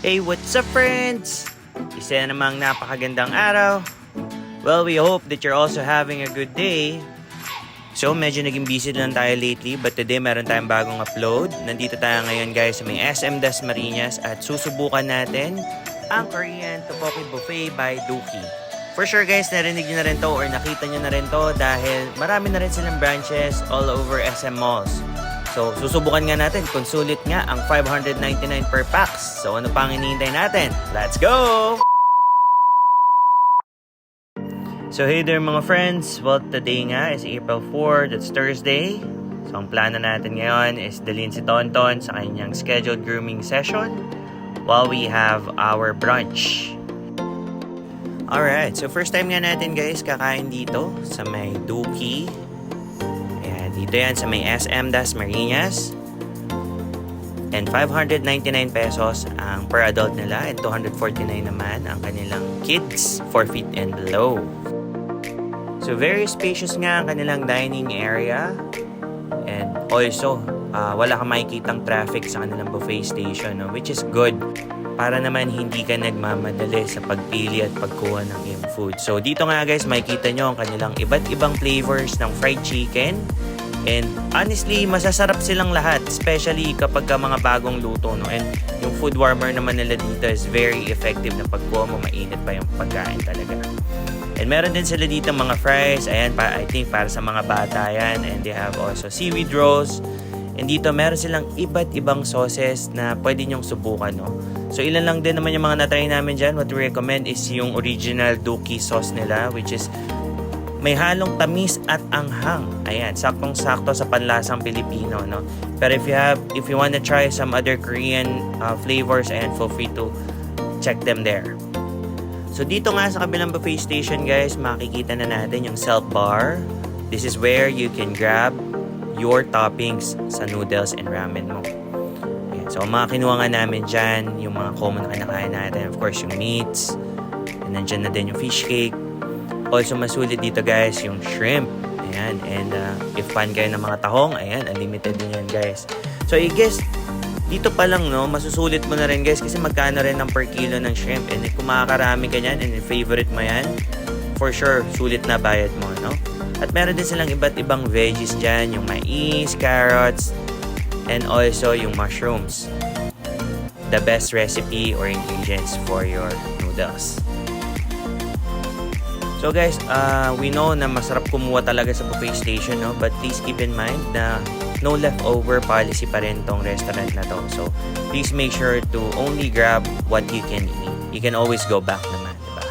Hey, what's up friends? Isa namang napakagandang araw. Well, we hope that you're also having a good day. So, medyo naging busy lang tayo lately, but today meron tayong bagong upload. Nandito tayo ngayon guys sa may SM Dasmariñas at susubukan natin ang Korean Tteokbokki Buffet by Dooki. For sure guys, narinig nyo na rin to or nakita nyo na rin to dahil marami na rin silang branches all over SM malls. So, susubukan nga natin kung sulit nga ang 599 per packs. So, ano pang hinihintay natin? Let's go! So, hey there mga friends. Well, today nga is April 4. That's Thursday. So, ang plano natin ngayon is dalhin si Tonton sa kanyang scheduled grooming session while we have our brunch. Alright, so first time nga natin guys kakain dito sa may Dooki. Dito yan sa may SM Dasmariñas. And 599 pesos ang per adult nila and 249 naman ang kanilang kids 4 feet and below. So very spacious nga ang kanilang dining area. And also, wala kang makikitang traffic sa kanilang buffet station, no? Which is good para naman hindi ka nagmamadali sa pagpili at pagkuha ng iyong food. So dito nga guys, makikita nyo ang kanilang iba't ibang flavors ng fried chicken. And honestly, masasarap silang lahat, especially kapag ka mga bagong luto, no? And yung food warmer naman nila dito is very effective na pagkuha mo, mainit pa yung pagkain talaga. And meron din sila dito mga fries, ayan, I think para sa mga bata yan. And they have also seaweed rolls. And dito meron silang iba't ibang sauces na pwede nyong subukan, no? So ilan lang din naman yung mga natry namin dyan. What we recommend is yung original Dooki sauce nila, which is may halong tamis at anghang. Ayan, saktong-sakto sa panlasang Pilipino, no? Pero if you want to try some other Korean flavors, ayan, feel free to check them there. So dito nga sa kabilang buffet station, guys, makikita na natin yung self bar. This is where you can grab your toppings sa noodles and ramen mo. Ayan, so mga kinuha nga namin dyan, yung mga common na kinakain natin, of course, yung meats, and nandyan na din yung fish cake. Also, masulit dito guys, yung shrimp. Ayan, and if fan kayo ng mga tahong, ayan, unlimited din yan guys. So, I guess, dito pa lang, no, masusulit mo na rin guys kasi magkano rin ng per kilo ng shrimp. And kung makakarami ka yan and favorite mo yan, for sure, sulit na bayad mo, no? At meron din silang iba't ibang veggies dyan, yung mais, carrots, and also yung mushrooms. The best recipe or ingredients for your noodles. So guys, we know na masarap kumuha talaga sa buffet station, no? But please keep in mind na no leftover policy pa rin tong restaurant na to. So please make sure to only grab what you can eat. You can always go back naman, diba?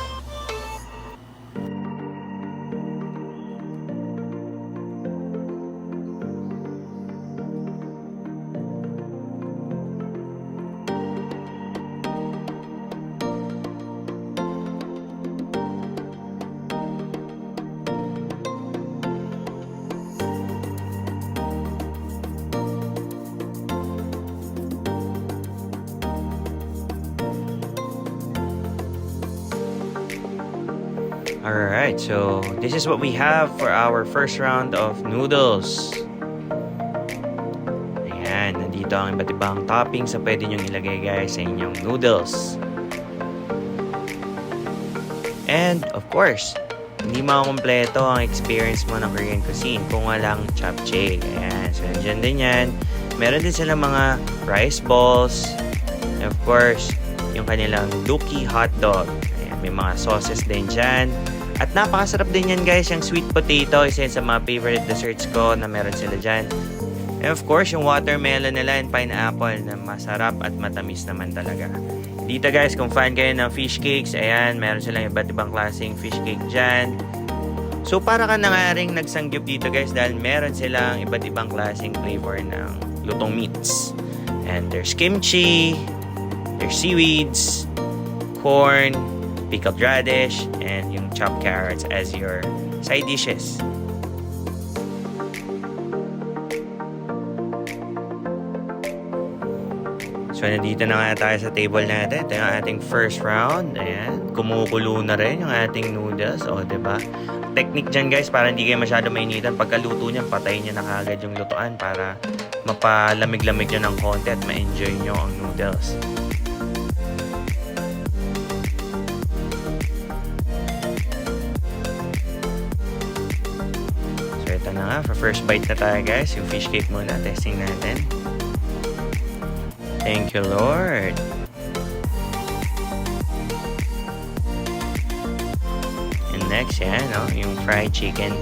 Alright, so this is what we have for our first round of noodles. Ayan, nandito ang iba't ibang toppings na pwede nyong ilagay guys sa inyong noodles. And of course, hindi makukumpleto ang experience mo ng Korean cuisine kung walang japchae. Ayan, so nandiyan din yan. Meron din silang mga rice balls. And of course, yung kanilang Dooki hotdog. Ayan, may mga sauces din dyan. At napakasarap din yan guys, yung sweet potato, isa sa mga favorite desserts ko na meron sila dyan. And of course, yung watermelon nila and pineapple na masarap at matamis naman talaga. Dito guys, kung fan kayo ng fish cakes, ayan, meron silang iba't ibang klaseng fish cake dyan. So para ka na nga rin nagsangyup dito guys dahil meron silang iba't ibang klaseng flavor ng lutong meats. And there's kimchi, there's seaweeds, corn, pickled radish, and yung chopped carrots as your side dishes. So, nandito na nga tayo sa table natin. Ito yung ating first round. Ayan. Kumukulo na rin yung ating noodles. O, diba? Technique dyan guys, para hindi kayo masyado mainitan. Pagkaluto niyan, patayin nyo na kagad yung lutuan para mapalamig-lamig nyo ng konti at ma-enjoy nyo ang noodles. Naka-first bite na tayo guys. Yung fish cake muna. Testing natin. Thank you, Lord. And next, yan, no? Yung fried chicken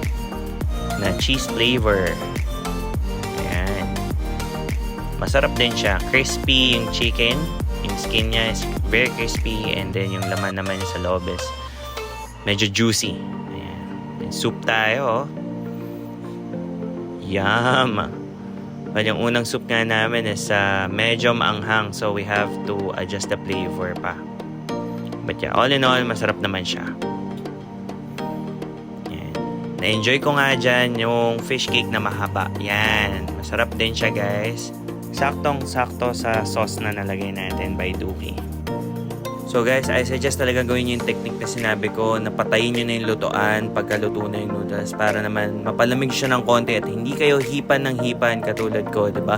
na cheese flavor. Ayan. Masarap din siya. Crispy yung chicken. Yung skin niya is very crispy. And then yung laman naman niya sa loob is medyo juicy. Ayan. Then soup tayo, oh. Yum! Well, yung unang soup nga namin is medyo maanghang. So, we have to adjust the flavor pa. But yeah, all in all, masarap naman siya. Yan. Na-enjoy ko nga dyan yung fish cake na mahaba. Yan. Masarap din siya, guys. Saktong-sakto sa sauce na nalagay natin by Dookie. So guys, I suggest talaga gawin nyo yung technique na sinabi ko, na patayin nyo na yung lutuan pagkaluto na yung noodles para naman mapalamig siya ng konti at hindi kayo hipan ng hipan katulad ko, diba?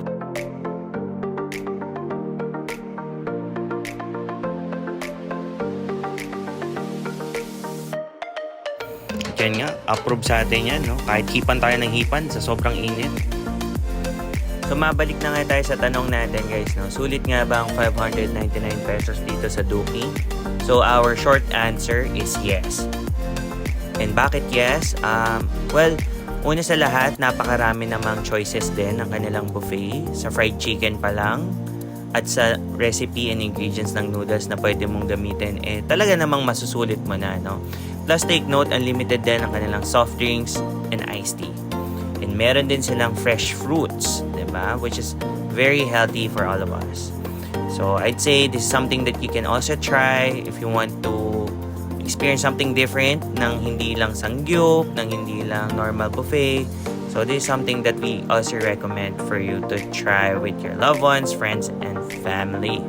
Yan nga, approve sa atin yan, no? Kahit hipan tayo ng hipan sa sobrang init. So, mabalik na nga tayo sa tanong natin, guys, no? Sulit nga ba ang 599 pesos dito sa Dookie? So, our short answer is yes. And bakit yes? Well, una sa lahat, napakarami namang choices din ng kanilang buffet. Sa fried chicken pa lang at sa recipe and ingredients ng noodles na pwede mong gamitin, talaga namang masusulit mo na, no? Plus, take note, unlimited din ang kanilang soft drinks and iced tea. And meron din silang fresh fruits, diba? Which is very healthy for all of us. So, I'd say this is something that you can also try if you want to experience something different nang hindi lang sangyup, nang hindi lang normal buffet. So, this is something that we also recommend for you to try with your loved ones, friends, and family.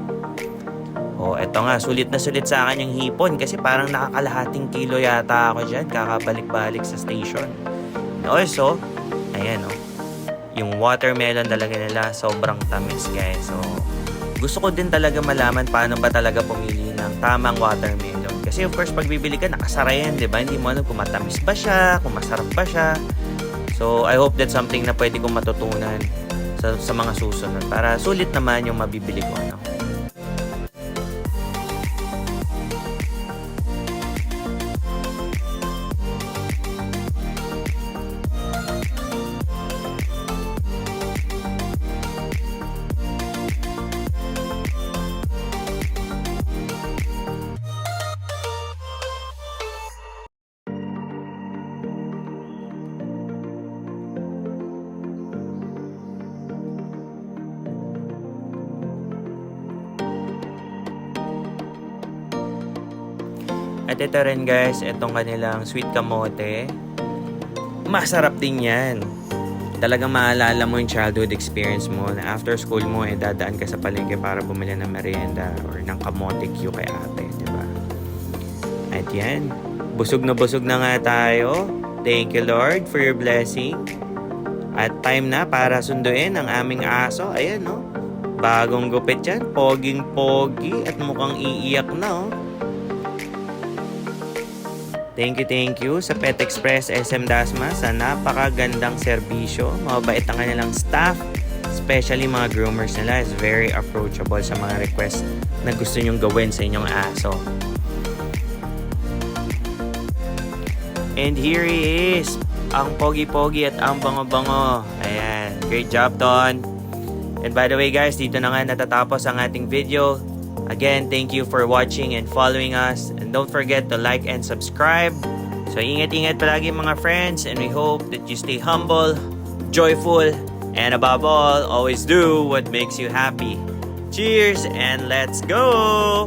Oh, eto nga, sulit na sulit sa akin yung hipon kasi parang nakakalahating kilo yata ako dyan kakabalik-balik sa station. And also, ayan, oh. Yung watermelon talaga nila, sobrang tamis, guys. So, gusto ko din talaga malaman paano ba talaga pumili ng tamang watermelon. Kasi, of course, pag bibili ka, nakasara yan, di ba? Hindi mo alam kung matamis ba siya, kung masarap ba siya. So, I hope that's something na pwede kong matutunan sa mga susunod. Para sulit naman yung mabibili ko, ano. At ito rin guys, itong kanilang sweet kamote. Masarap din yan. Talagang maalala mo yung childhood experience mo na after school mo, dadaan ka sa palengke para bumili ng merienda or ng kamote Q kay ate, diba? At yan, busog na nga tayo. Thank you Lord for your blessing. At time na para sunduin ang aming aso. Ayan, no? Bagong gupit yan. Poging-pogi at mukhang iiyak na, oh. Thank you sa Pet Express SM Dasma sa napakagandang serbisyo. Mabait ang kanilang staff, especially mga groomers nila is very approachable sa mga request na gusto nyong gawin sa inyong aso. And here he is, ang pogi-pogi at ang bango-bango. Ayan, great job Ton. And by the way guys, dito na nga natatapos ang ating video. Again, thank you for watching and following us. And don't forget to like and subscribe. So, ingat-ingat palagi mga friends. And we hope that you stay humble, joyful, and above all, always do what makes you happy. Cheers and let's go!